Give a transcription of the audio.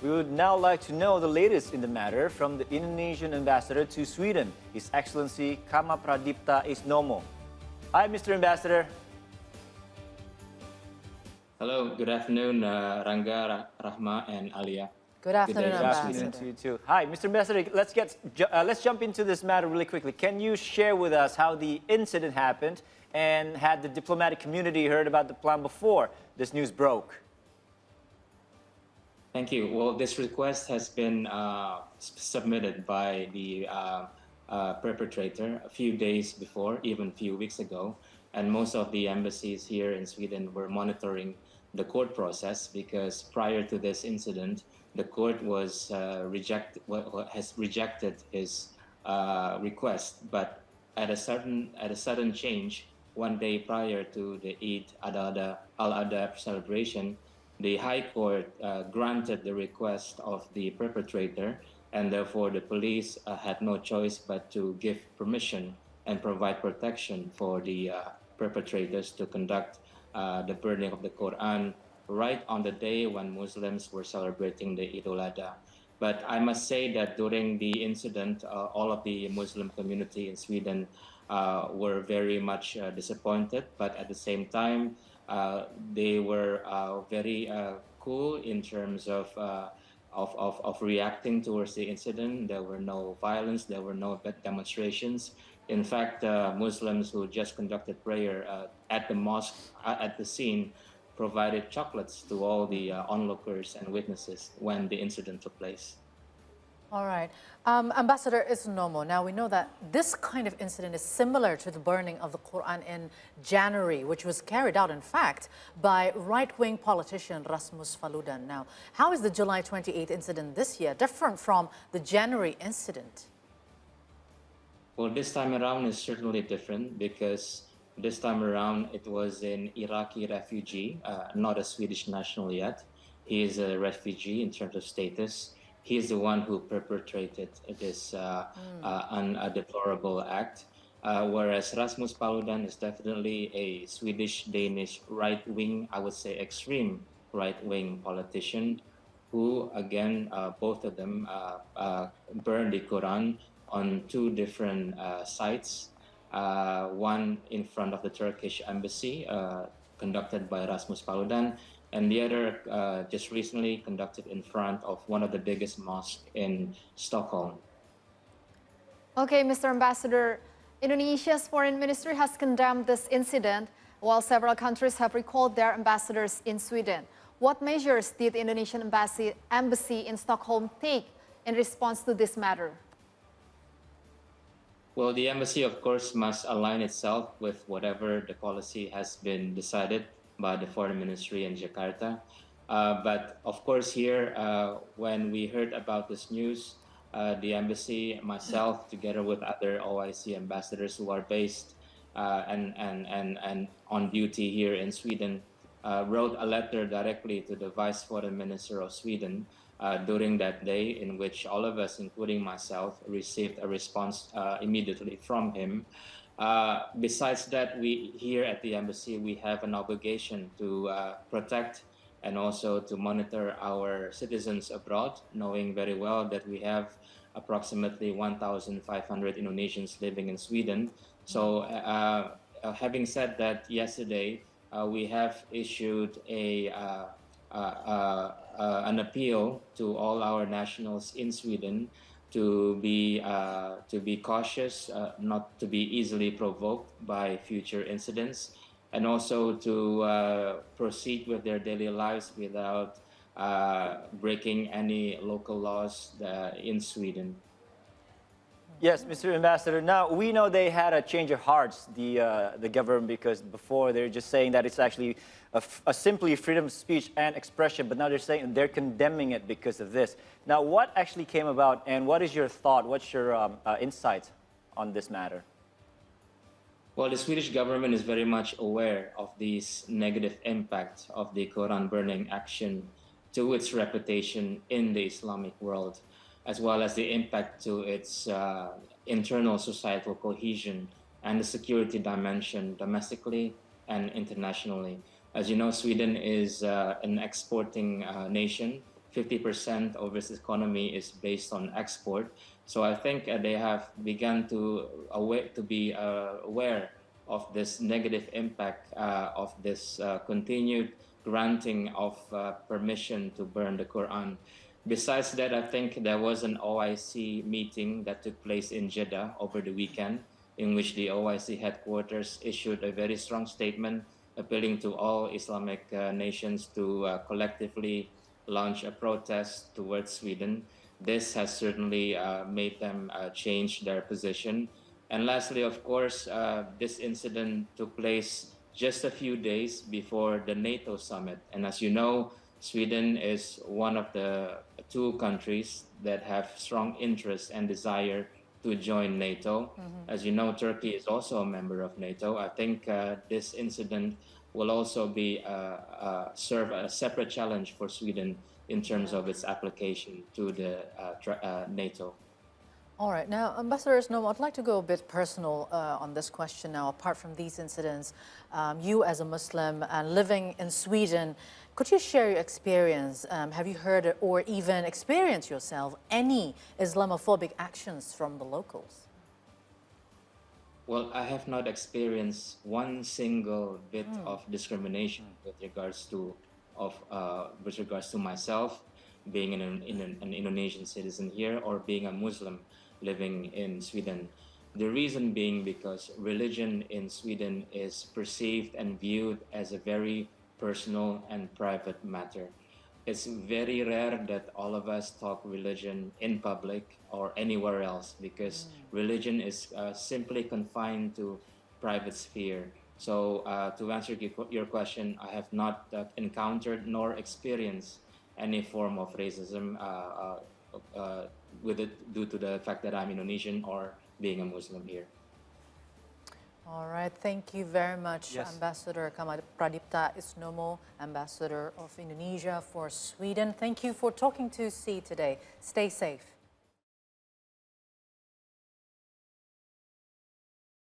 We would now like to know the latest in the matter from the Indonesian ambassador to Sweden, His Excellency Kamapradipta Isnomo. Hi, Mr. Ambassador. Hello, good afternoon, Rangga, Rahma, and Alia. Good afternoon, Good afternoon to you too. Hi, Mr. Ambassador. Let's jump into this matter really quickly. Can you share with us how the incident happened, and had the diplomatic community heard about the plan before this news broke? Thank you. Well, this request has been submitted by the perpetrator a few days before, even a few weeks ago, and most of the embassies here in Sweden were monitoring the court process because prior to this incident, the court has rejected his request. But at a sudden change, one day prior to the Eid-ul-Adha celebration, the High Court granted the request of the perpetrator, and therefore the police had no choice but to give permission and provide protection for the perpetrators to conduct the burning of the Qur'an right on the day when Muslims were celebrating the Idul Adha. But I must say that during the incident, all of the Muslim community in Sweden were very much disappointed, but at the same time, they were very cool in terms of reacting towards the incident. There were no violence, there were no demonstrations. In fact, Muslims who just conducted prayer at the mosque, at the scene, provided chocolates to all the onlookers and witnesses when the incident took place. All right. Ambassador Isnomo, now we know that this kind of incident is similar to the burning of the Quran in January, which was carried out, in fact, by right-wing politician Rasmus Paludan. Now, how is the July 28th incident this year different from the January incident? Well, this time around is certainly different because this time around it was an Iraqi refugee, not a Swedish national yet. He is a refugee in terms of status. He is the one who perpetrated this deplorable act, whereas Rasmus Paludan is definitely a Swedish-Danish right-wing, I would say extreme right-wing politician who, again, both of them burned the Quran on two different sites, one in front of the Turkish embassy conducted by Rasmus Paludan, and the other just recently conducted in front of one of the biggest mosques in Stockholm. Okay, Mr. Ambassador, Indonesia's foreign ministry has condemned this incident, while several countries have recalled their ambassadors in Sweden. What measures did the Indonesian embassy in Stockholm take in response to this matter? Well, the embassy, of course, must align itself with whatever the policy has been decided by the foreign ministry in Jakarta. But of course here, when we heard about this news, the embassy, myself, together with other OIC ambassadors who are based and on duty here in Sweden, wrote a letter directly to the Vice Foreign Minister of Sweden during that day, in which all of us, including myself, received a response immediately from him. Besides that, we here at the embassy, we have an obligation to protect and also to monitor our citizens abroad, knowing very well that we have approximately 1,500 Indonesians living in Sweden. So having said that, yesterday we have issued an appeal to all our nationals in Sweden to be cautious, not to be easily provoked by future incidents, and also to proceed with their daily lives without breaking any local laws in Sweden. Yes, Mr. Ambassador. Now, we know they had a change of hearts, the government, because before they're just saying that it's actually a simply freedom of speech and expression, but now they're saying they're condemning it because of this. Now, what actually came about, and what is your thought, what's your insight on this matter? Well, the Swedish government is very much aware of this negative impact of the Quran burning action to its reputation in the Islamic world, as well as the impact to its internal societal cohesion and the security dimension domestically and internationally. As you know, Sweden is an exporting nation, 50% of its economy is based on export. So I think they have begun to be aware of this negative impact of this continued granting of permission to burn the Quran. Besides that, I think there was an OIC meeting that took place in Jeddah over the weekend, in which the OIC headquarters issued a very strong statement appealing to all Islamic nations to collectively launch a protest towards Sweden. This has certainly made them change their position. And lastly, of course, this incident took place just a few days before the NATO summit. And as you know, Sweden is one of the two countries that have strong interest and desire to join NATO. As you know, Turkey is also a member of NATO. I think this incident will also be serve a separate challenge for Sweden in terms of its application to the NATO. All right. Now, Ambassador Isnomo, I'd like to go a bit personal on this question now. Apart from these incidents, you as a Muslim and living in Sweden, could you share your experience? Have you heard or even experienced yourself any Islamophobic actions from the locals? Well, I have not experienced one single bit of discrimination with regards to myself being an Indonesian citizen here or being a Muslim living in Sweden. The reason being because religion in Sweden is perceived and viewed as a very personal and private matter. It's very rare that all of us talk religion in public or anywhere else because religion is simply confined to private sphere. So to answer your question, I have not encountered nor experienced any form of racism due to the fact that I'm Indonesian or being a Muslim here. All right, thank you very much, Yes. Ambassador Kamapradipta Isnomo, Ambassador of Indonesia for Sweden. Thank you for talking to SEAToday. Stay safe.